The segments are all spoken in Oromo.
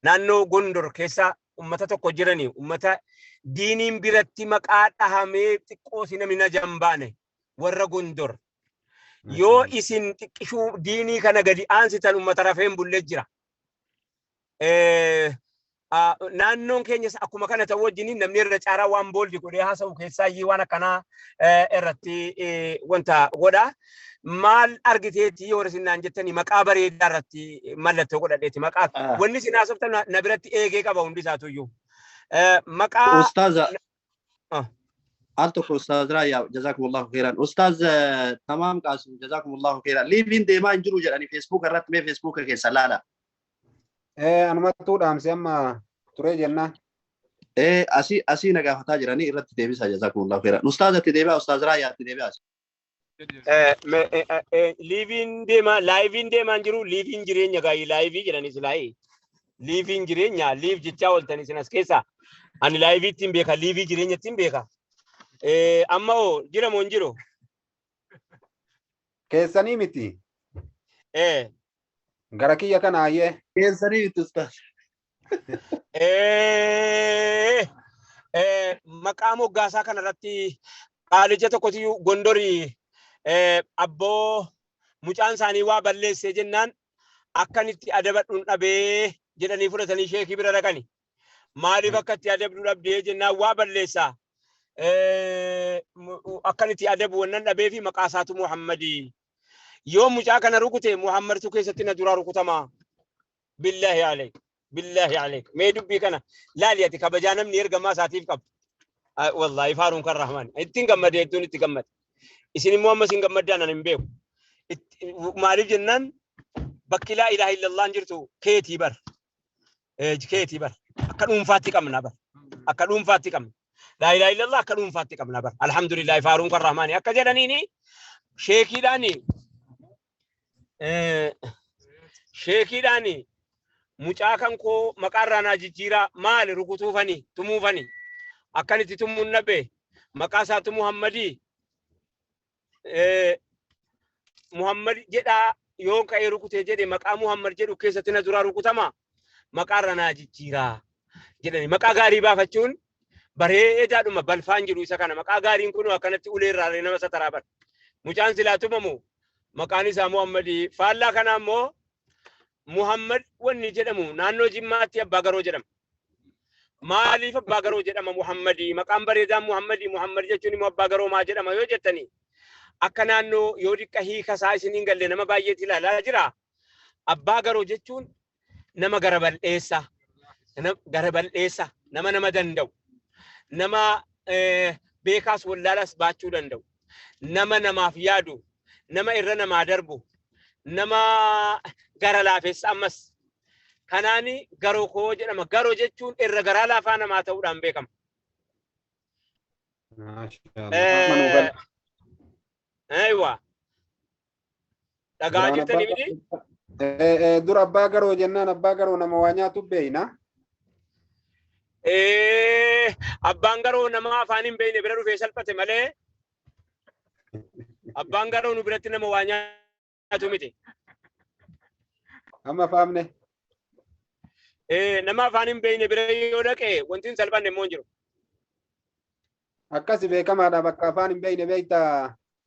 naannoo Gondor keessa ummata tokko jiranii ummata diiniin biratti maqaa dhahamee xiqqoo si namni na jambaane warra Gondor yoo isin xiqqishuu diinii kana gadi aansitan ummata rafeen bullee jira. Naannoon keenyas akkuma kana ta'u wajjin namni irra caaraa waan booldi godhee haasa'u keessaa waan akkanaa irratti wanta godha. Maal argiteetii yoo isin jettanii maqaa bareedaa irratti mallattoo godhadheeti maqaa wanni isin haasoftan na biratti eegee qaba hundi isaatu iyyuu. Maqaa Ustaaza ألتقوا أستاذ رايا جزاكم الله خيرا أستاذ تمام قاسم جزاكم الله خيرا ليفين ديما انجرو جراني فيسبوك الرات مي فيسبوك كيسا لا لا أنا ما تقول أمس أما تري جنة أسي نقافة جراني الرات تديبسا جزاكم الله خيرا أستاذ تديبا أستاذ رايا تديبا ليفين ديما لايفين ديما انجرو ليفين جرين يغاي لايفي جراني سلاي ليفين جرين يا ليف جتشا ولتاني سناس كيسا أنا لايفي تيمبيكا ليفي جرين يتيمبيكا amma o jira mon jiro keessanii miti gara kiyya kana ayye keessanii miti ustaz maqaa moggaasaa kana irratti qaalicha tokkoti Gondorii abboo mucaan isaanii waa balleessee jennaan akkanitti adabadhuun dhabee jedhanii fudhatanii sheekii bira dhaqani maaliif akkatti adabduu dhabdee jennaan waa balleessaa akkanitti adabu wannan dhabee fi maqaa isaatu Muhammadii yoo mucaa kana rukute Muhammadtu keessatti na dura rukutama billahi alayk mee dubbii kana laaliyati kabajaa namni ergamaa isaatiif qabu wallahi faaruun kan rahman ittiin gammade hedduun itti gammade isin immoo amma isin gammaddaan nan hin beeku maaliif jennaan bakki laa ilaaha illallah jirtu keetii bar akka dhuunfaatti qabna bar akka dhuunfaatti qabna لا إله إلا الله كلهم فاتك من أبر الحمد لله فارون كرهماني أكجرانيني شيكي داني مجاكم كو مكارنا جيرا مال ركوتوفاني تموفاني أكنت تمو النبي مكاسات محمدي محمد جدا يوم كاي ركوتي جدي مكا محمد جدو كيستنا درا ركوتما مكارنا جيرا جدني مكا غاريبا فچون bareedaa dhuma balfaan jiru isa kana maqaa gaariin kun akkanatti ulee irraa nama sataraaban mucaan silaa tumamu maqaan isaa Muhammadii faallaa kana ammoo Muhammad wanni jedhamu naannoo Jimmaatti abbaa garoo jedhama maaliif abbaa garoo jedhama Muhammadii maqaan bareedaa Muhammad jechuun immoo abbaa garoo maa jedhama yoo jettanii akka naannoo yoo dhiqqa hiikasaa isiniin galle nama baay'eetti ilaalaa jira abbaa garoo jechuun nama gara bal'eessa nama danda'u nama beekaas wallaalas baachuu danda'u nama namaaf yaadu nama irra namaa darbu nama gara laafessa ammas kanaani garoo koo jedhama garoo jechuun irra garaa laafaa namaa ta'uudhaan beekama. Aywa dhagaa jirtanii miti dura abbaa garoo jennaan abbaa garoo nama waa nyaatu beeyna abbaan garoo nama afaan hin beekne bira dhufee salphate malee abbaan garoo nu biratti nama waa nyaatu miti. Amma faamne. Nama afaan hin beekne bira yoo dhaqe wanti hin salphanne immoo hin jiru. Akkasi beekamaadha bakka afaan hin beekne beekta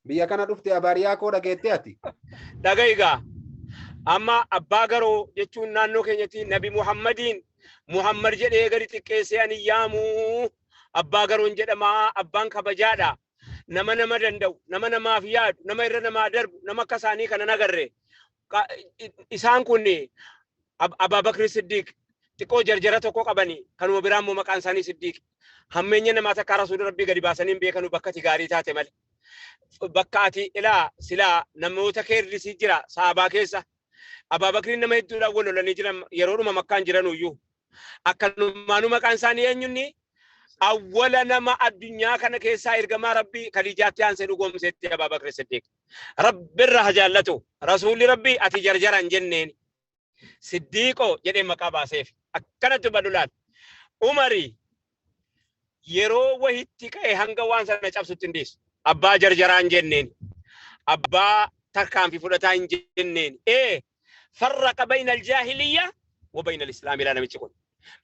biyya kana dhufte abaariyaa koo dhageettee ati. Dhaga'igaa amma abbaa garoo jechuun naannoo keenyatti Nabi Muhammadiin Muhammad jedhee gadi xiqqeessee ani yaamu abbaa garoon jedhama abbaan kabajaadha nama danda'u nama namaaf yaadu nama irra namaa darbu nama akka isaanii kana nagarre isaan kun Abaabakri Siddiq xiqqoo jarjara tokko qabani kanuma biraa immoo maqaan isaanii Siddiq hammeenya namaa takka rasuula rabbii gadi baasanii beekanu bakka ati gaarii taate malee bakka ati ilaa silaa namoota keerrisii jira sahabaa keessa Abaabakriin nama hedduudhaan wal lolanii jiran yeroodhuma makkaan jiranuyyuu akkanumaanu maqaan isaanii eenyunni awwala nama addunyaa kana keessaa ergamaa rabbii Khadiijaatti aansee dhugoomsetti Abaabakri Siddiq rabbi irra hajaallatu rasuulli rabbii ati jarjaran jenneen Siddiqoo jedhee maqaa baaseef akkanatti badulaan Umari yeroo wahitti ka'e hanga waan sana cabsutti hin dhiisu abbaa jarjaraan jenneen abbaa tarkaanfii fudhataa hin jenneen farraqa bayna aljaahiliyya وبين الإسلام لا نمشي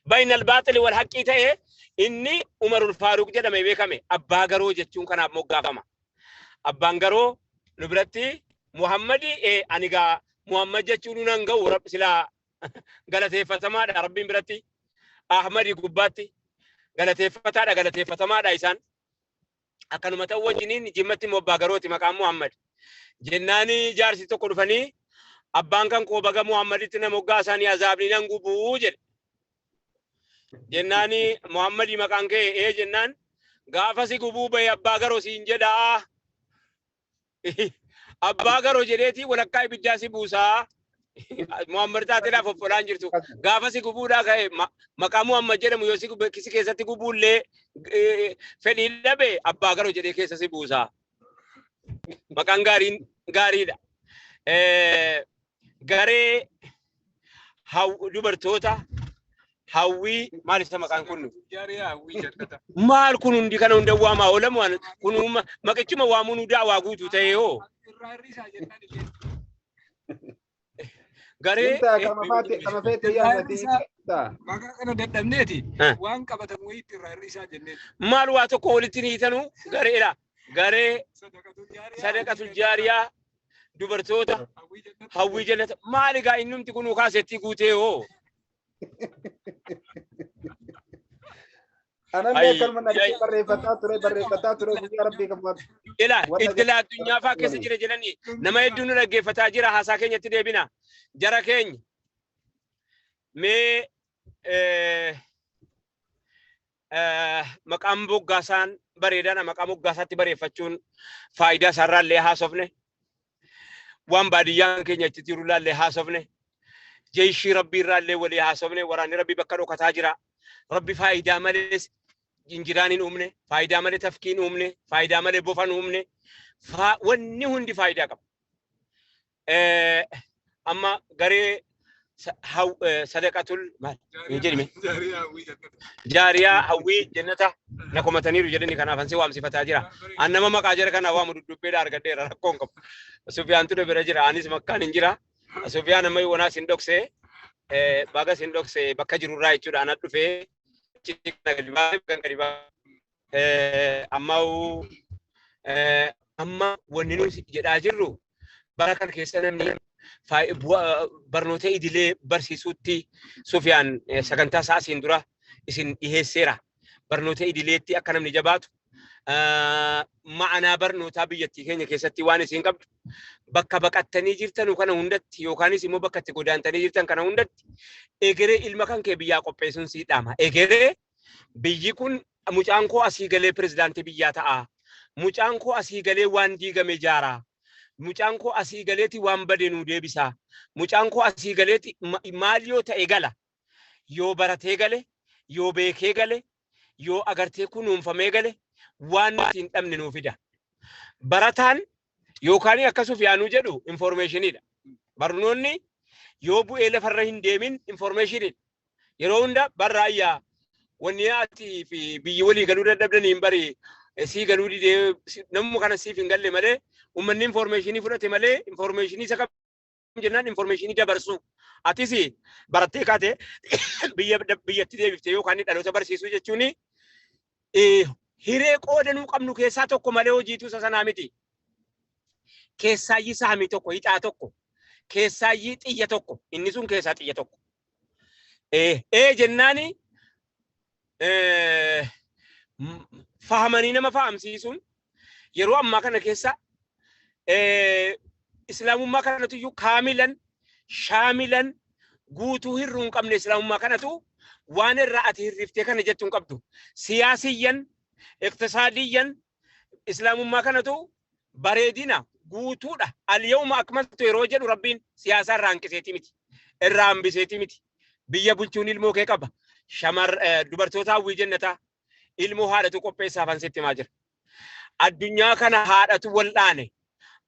بين الباطل والحق تأه إني عمر الفاروق جدا ما يبيكمه أبا غرو جتون كنا مقافما أبا غرو نبرتي محمدي أنيقا محمد جتون نانغو رب سلا غلطة فتما ربي برتي أحمد يقباتي غلطة فتما إنسان أكانوا متوجنين جمتي مبا غروتي مقام محمد جناني جارسي تقول فني أبان كان كوبا محمد تنا مقاساني عذابني نانغو بوجد جناني محمد مكان كي جنان غافسي قبو بي أبا غرو سينجدا أبا غرو جريتي ولكاي بجاسي بوسا محمد تاتلا فلان جرتو غافسي قبو دا كي مقام محمد جرم يوسي كسي كيساتي قبو اللي فني لبي أبا غرو جري كيساسي بوسا مكان غاري دا غاري هاو دوبرتوتا هاوي ما لسه مكان كله جاريا هاوي جركتا مال كنون دي كانوا ندوا ما ولا ما كنوا ما كتشي ما وامنو دا واغوتو تيو غاري كما فات يا متي ما كان ددمنيتي وان قبت مويت الرئيسه جنيت مال واتو كولتني تنو غاري لا غاري صدقه الجاريه دوبرتوتا هاوي جنة مالغا انم تكونوا كاستي غوتيو أنا ما كل من أجيب بريفتات يا ربي كم إلا إدلا الدنيا فاكس جري جلني نما يدون لقي فتاجرة حساكين يتدي بنا جركين مي مقام بوغاسان بريدانا مقام بوغاسات بريفتشون فايدة سرّا لها صفنه وان باديان كين يتتيرو لها صفنه جيش ربي رالي ولي حاسبني وراني ربي بكرو كتاجرا ربي فايدة مالس جنجرانين أمني فايدة مال تفكين أمني فايدة مال بوفان أمني وني هندي فايدة كم أما غري هاو صدقة المال يجري جاريا هوي جنة نكما تنيرو جرني كنا فنسي وامسي فتاجرا أنما ما كاجر كنا وام دبي دار كده ركونكم سفيان تود برجرا أنيس مكان إنجرا سفيان ما يونا سندوكسه baga sindokse bakka jiru raa jechuudha ana dhufee kan gariba amma wanni nu jedhaa jirru bara kan keessa namni barnoota idilee barsiisuutti Sufiyaan sagantaa isaasiin dura isin dhiheesseera barnoota idileetti akka namni jabaatu ma'anaa barnootaa biyyattii keenya keessatti waan isin qabdu bakka baqattanii jirtan kana hundatti yookaanis immoo bakka itti godaantanii jirtan kana hundatti egeree ilma kan kee biyyaa qopheessuun siidhaama. Egeree biyyi kun mucaan koo asii galee pirezidaantii biyyaa ta'a. Mucaan koo asii galee waan diigame jaaraa. Mucaan koo asii galeeti waan bade nuu deebisaa. Mucaan koo asii galeeti maal yoo ta'e gala. Yoo baratee gale, yoo beekee gale, yoo agartee kunuunfamee gale waan nuti hin dhabne nuu fida. Barataan yookaan akka Sufiyaanuu jedhu informationidha. Barnoonni yoo bu'ee lafarra hin deemin informationidha. Yeroo hunda barraayyaa wanni ati fi biyyi walii galuu dadhabdanii hin bari sii galuu didee namuma kana siif hin galle malee ummanni informationii fudhate malee informationii isa qabdu jennaan informationii dabarsu. Atis barattee kaate biyyatti deebiftee yookaan dhaloota barsiisuu jechuun hiree qoodanuu qabnu keessaa tokko malee hojiitu isa sanaa miti. Keessaayyii saamii tokko hixaa tokko keessaayyii xiyya tokko inni sun keessaa xiyya tokko. Jennaani fahamanii nama fahamsiisuun yeroo ammaa kana keessa islaamummaa kanatu iyyuu kaamilan shaamilan guutuu hirruu hin qabne islaamummaa kanatu waan irraa ati hirriftee kana jettuu hin qabdu. Siyaasiyyan iqtisaadiyyan islaamummaa kanatu bareedina guutuudha. Al-yawma akmaltu yeroo jedhu rabbiin siyaasa irraa hanqiseeti miti. Irraa hambiseeti miti. Biyya bulchuun ilmoo kee qaba. Dubartoota hawwii jannataa ilmoo haadhatu qopheessaaf ansitti himaa jira. Addunyaa kana haadhatu wal'aane.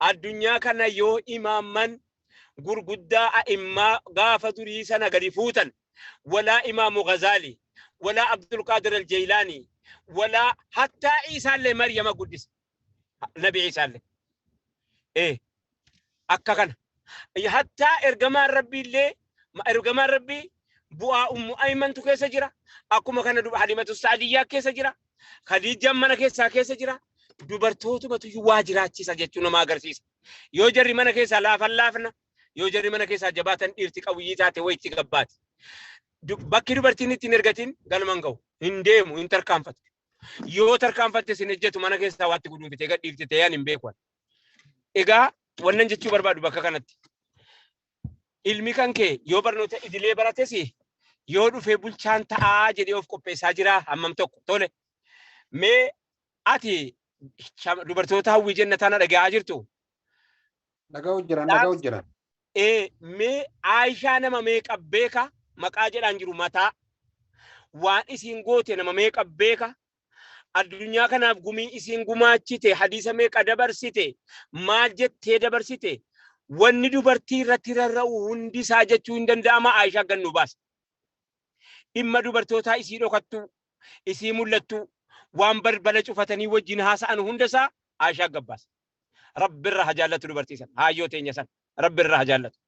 Addunyaa kana yoo imaamman gurguddaa a'immaa gaafa durii sana gadi fuutan walaa imaamu Ghazaalii walaa Abdul Qaadir al-Jaylaanii walaa hattaa Iisaallee Maryama guddise. Nabi Iisaallee. Akka kana. Hattaa ergamaan rabbii illee ergamaan rabbii bu'aa ummu aymantu keessa jira akkuma kana duba halimatu saadiyyaa keessa jira khadiijaan mana keessa jira dubartootumatu waa jiraachisa jechuun nama agarsiisa yoo jarri mana keessa laafna yoo jarri mana keessa jabaatan dhiirti qawiyyii taate wayitti gabbaati bakki dubartiin ittiin ergatiin galman ga'u hin deemu hin tarkaanfatu yoo tarkaanfatte sin ejjetu mana keessa waatti guduunfite gad dhiiftite yaan hin beekwan egaa wannan jechuu barbaadu bakka kanatti ilmi kan kee yoo barnoota idilee barates yoo dhufee bulchaan ta'aa jedhee of qopheessaa jira hammam tokko tole mee ati dubartoota hawwii jannataana dhaga'aa jirtu dhaga'u jiran mee Aishaa nama meeqa beeka maqaa jedhaan jiru mataa waan isiin goote nama meeqa beeka addunyaa kanaaf gumii isiin gumaachite hadiisa meeqa dabarsite maal jettee dabarsite wanni dubartii irratti rarra'u hundi isaa jechuu hin danda'ama Aishaa gannu baasa dhimma dubartootaa isii dhokattu isii mul'attu waan balbala cufatanii wajjin haasa'an hunda isaa Aishaa gabbaasa rabbirra hajaallatu dubartii san hayyoo teenya san rabbirra hajaallatu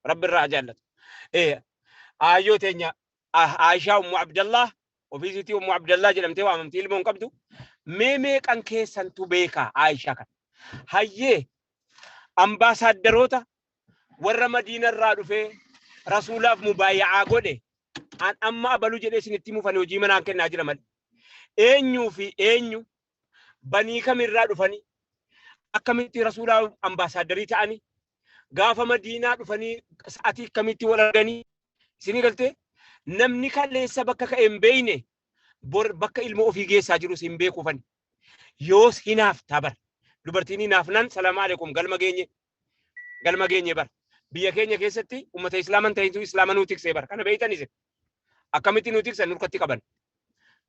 hayyoo teenya Aishaa ummu Abdallah ofiisiitii ummu Abdallah jedhamtee waamamtii ilmoon qabdu meeqan keessantu beeka Aishaa kan hayyee ambaasaaddaroota warra Madiina irraa dhufee rasuulaaf mubaayi'aa godhe an amma abalu jedhee isinitti mufanii hojii manaan kennaa jira malee eenyuu fi eenyu banii kamirraa dhufanii akkamitti rasuulaaf ambaasaaddarii ta'anii gaafa Madiinaa dhufanii sa'atii akkamitti wal arganii isinii galtee namni kaleessa bakka ka'e hin beeyne bor bakka ilmoo ofii geessaa jiru hin beekuufani yoos hinaaf tabar dubartiin hinaafnan salaamu alaikum galma geenye bar biyya keenya keessatti ummata islaaman ta'intu islaama nu tiksee bar kana beeytanis akkamitti nu tiksan nurkatti qaban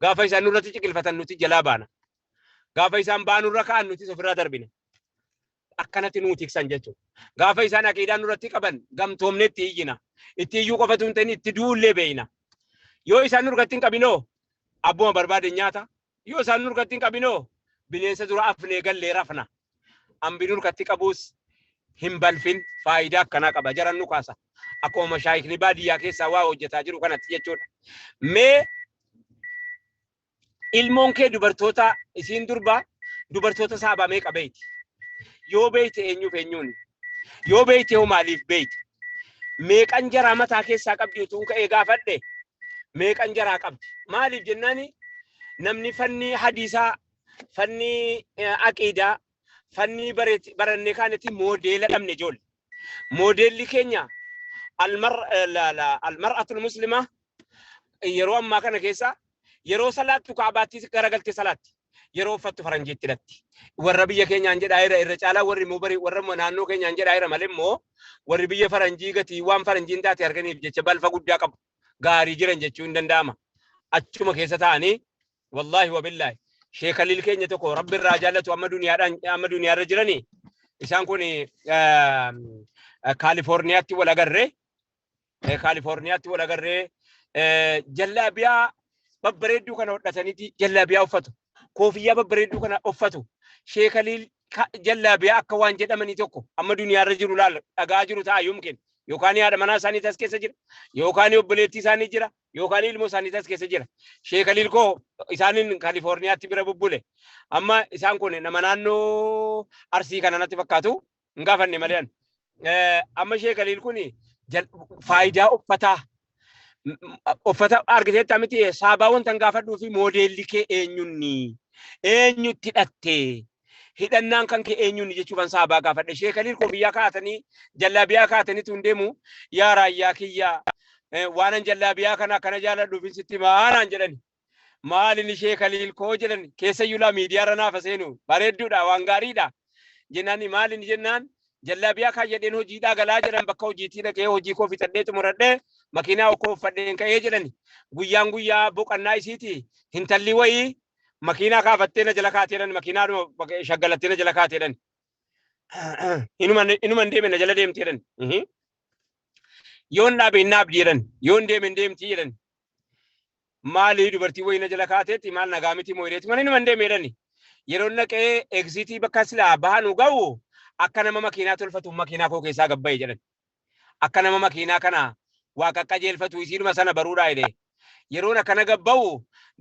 gaafa isaan nurratti ciqilfatan nuti jalaa baana gaafa isaan baanurra ka'an nuti ofirraa darbina akkanatti nu tiksan jechuudha gaafa isaan aqiidaan nurratti qaban gamtoomnetti iyyina itti iyyuu qofatu hin ta'in itti duullee beeyna yoo isaan nurkatti hin qabinoo abbuma barbaade nyaata yoo isaan nurkatti hin qabinoo bineensa dura afnee gallee rafna ambi nurkatti qabuus hin balfin faayidaa akkanaa qaba jaran nu kaasa akkuma mashaayikni baadiyyaa keessaa waa hojjetaa jiru kanatti jechuudha mee ilmoon kee dubartoota isiin durbaa dubartoota saabaa meeqa beeyti yoo beeyte eenyuun yoo beeyte hoo maaliif beeyte meeqan jaraa mataa keessaa qabdi utuu ka'ee gaafadhe meeqan jaraa qabdi maaliif jennaani namni fanni hadiisaa fanni aqiidaa fanni barannee kaanatti moodeela dhabne ijoollee moodeelli keenya almar'atul muslima yeroo ammaa kana keessa yeroo salaattu kaabaatti garagaltee salaatti yeroo uffattu faranjiitti hidhatti warra biyya keenyaan jedhaa irra caalaa warra naannoo keenyaan jedhaa irra malee immoo warri biyya faranjii gatii waan faranjiin taate arganiif jecha balfa guddaa qabu gaarii jiran jechuu hin danda'ama achuma keessa ta'anii wallahi wabillaahi sheekalil keenya tokko rabbi irraa jaallatu amma duniyaarra jiranii isaan kun kaalifoorniyaatti wal agarree jallaabiyaa babbareedduu kana hodhataniiti jallaabiyaa uffatu koofiyyaa babbareedduu kana uffatu sheekalil jallaabiyaa akka waan jedhamanii tokko amma duniyaarra jiru laala dhagaa jiru ta'a yumkin yookaan haadha manaa isaanii tas keessa jira yookaan obboleettii isaanii jira yookaan ilmoo isaanii tas keessa jira sheekalil koo isaanin kaalifoorniyaatti bira bubbule amma isaan kun nama naannoo arsii kana natti fakkaatu hin gaafanne malee amma sheekalil kun faayidaa uffata argiteetti amiti saabaa wanta gaafadhuu fi moodeelli kee eenyutti hidhatte hidhannaan kan kee eenyuun jechuun saabaa gaafadhe sheekalil koo biyyaa kaatanii jallaabiyaa kaatanii tun deemu yaa raayyaa kiyyaa waanan jallaabiyaa kana jaaladhuuf sitti maanaan jedhani maalin sheekalil koo jedhan keessa yuulaa miidiyaarra naafa seenu bareedduudha waan gaariidha jennaan maalin jennaan jallaabiyaa kan jedheen hojiidhaa galaa jedhan bakka hojiitii dhaqee hojii koo fixadhee xumuradhee makiinaa koo uffadheen ka'ee jedhani guyyaa boqannaa isiiti hintalli wayii makiinaa kaafattee na jala kaateedhan makiinaa shaggalattee na jala kaateedhan inuman deeme na jala deemteedhan yoon dhaabe hin dhaabdi jedhan yoon deeme hin deemti jedhan maali dubartii wayii na jala kaateetti maal nagaa miti mooyireeti man inuman deeme jedhani yeroo naqee eegzitii bakka silaa bahanuu ga'u akka nama makiinaa tolfatu makiinaa koo keessaa gabbaa'e jedhan akka nama makiinaa kana waa qaqqajeelfatu isiinuma sana baruudhaa jedhee yeroon akkana gabba'u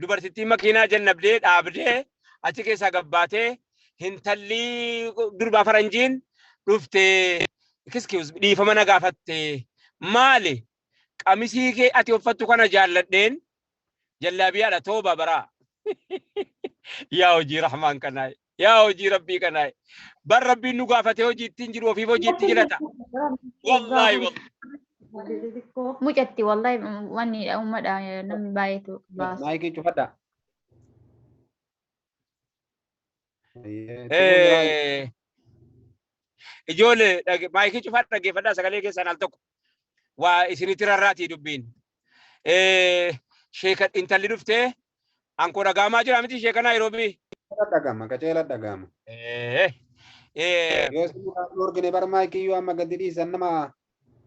dubartittiin makiinaa jannabdee dhaabdee achi keessaa gabbaatee hintalli durbaa faranjiin dhuftee kiskius dhiifama na gaafatte maali qamisii kee ati uffattu kana jaalladheen jallaabiyaadha tooba baraa yaa hojii rahmaan kanaa yaa hojii rabbii kanaa bar rabbiin nu gaafate hojii ittiin jiru ofiif hojii itti jilata wallaahi mucatti wallahi wanni ummadha namni baay'eetu baas maayikii cufadha. ijoollee maayikii cufadha dhaggeeffadhaa sagalee keessaan al tokko waa isinitti rarraatii dubbiin sheeka intalli dhuftee ankoo dhagaamaa jira miti sheeka Naayiroobii dhagama qaceela dhagama. Yoo isin orgine bar maayikii yoo amma gadi dhiisan nama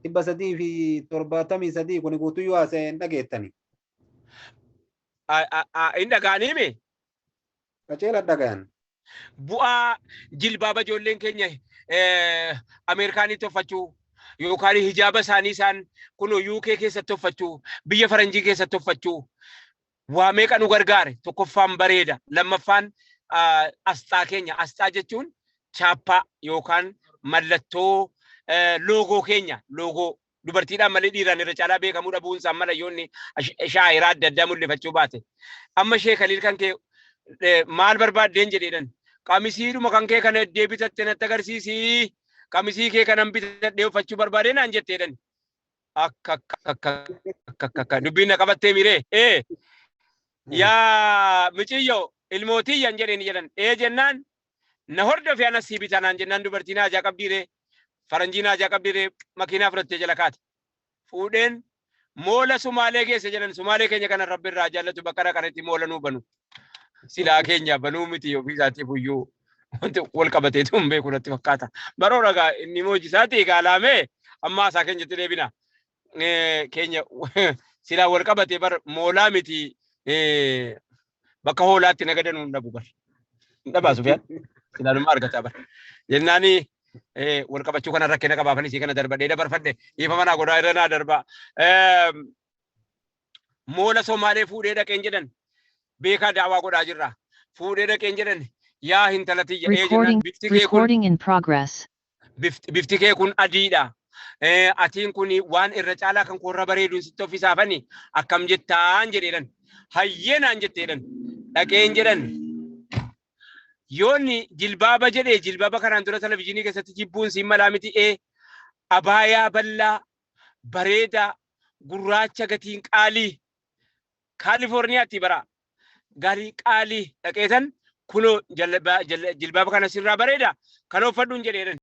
373 kun guutuyyuu haasa'e hin dhageettani. hin dhagaaniimi Qaceela dhagaan. bu'aa jilbaaba ijoolleen keenya Ameerikaanii toffachuu yookaan hijaaba isaanii isaan kun UK keessatti toffachuu biyya faranjii keessatti toffachuu waa meeqa nu gargaare tokkoffaan bareeda lammaffaan asxaa keenya asxaa jechuun chaappaa yookaan mallattoo loogoo keenya loogoo dubartiidhaan malee dhiiraan irra caalaa beekamuu dhabuun isaan malayyoonni shaayiraa adda addaa mul'ifachuu baate amma ishee Kaliil kan kee maal barbaaddeen jedheedhan qamisiidhuma kan kee kana deebitatte natti agarsiisi qamisii kee kanan bitadhee uffachuu barbaadeen aan jetteedhan akka dubbiin na qabattee miree yaa miciyyo ilmootiyyan jedhan jennaan na hordofe anas si bitanaan jennaan dubartiin haajaa qabdiiree faranjiin haajaa qabdiiree makiinaa fudhattee jala kaate fuudheen moola Sumaalee geesse jedhan Sumaalee keenya kana rabbi irraa jaallatu bakka dhaqanitti moola nuu banu silaa keenya banuu miti ofii isaatiif iyyuu wanti wal qabatee tun beeku natti fakkaata baroo dhagaa inni mooji isaati gaalaamee amma isaa keenyatti deebina keenya silaa wal qabatee bar moolaa miti bakka hoolaatti nagadanuu hin dhabu bar hin dhabaa Sufiyaan silaa numa argataa bar jennaani wal qabachuu kana rakkina qabaafanii si kana darbadhee dabarfadhe ifa manaa godhaa irra naa darba moola Somaalee fuudhee dhaqeen jedhan beekaa daawaa godhaa jirra fuudhee dhaqeen jedhan yaa hintalati jedhee jedhan bifti kee kun adiidha atiin kun waan irra caalaa kan korra bareeduun sitti ofisaafani akkam jettaan jedheedhan hayyeenaan jetteedhan dhaqeen jedhan yoonni jilbaaba jedhee jilbaaba kanaan dura televizyiinii keessatti jibbuun siin malaa miti abaayaa bal'aa bareeda gurraacha gatiin qaalii Kaalifoorniyaatti bara garii qaalii dhaqeetan kunoo jilbaaba kana sirraa bareeda kan uffadhuun jedheedhan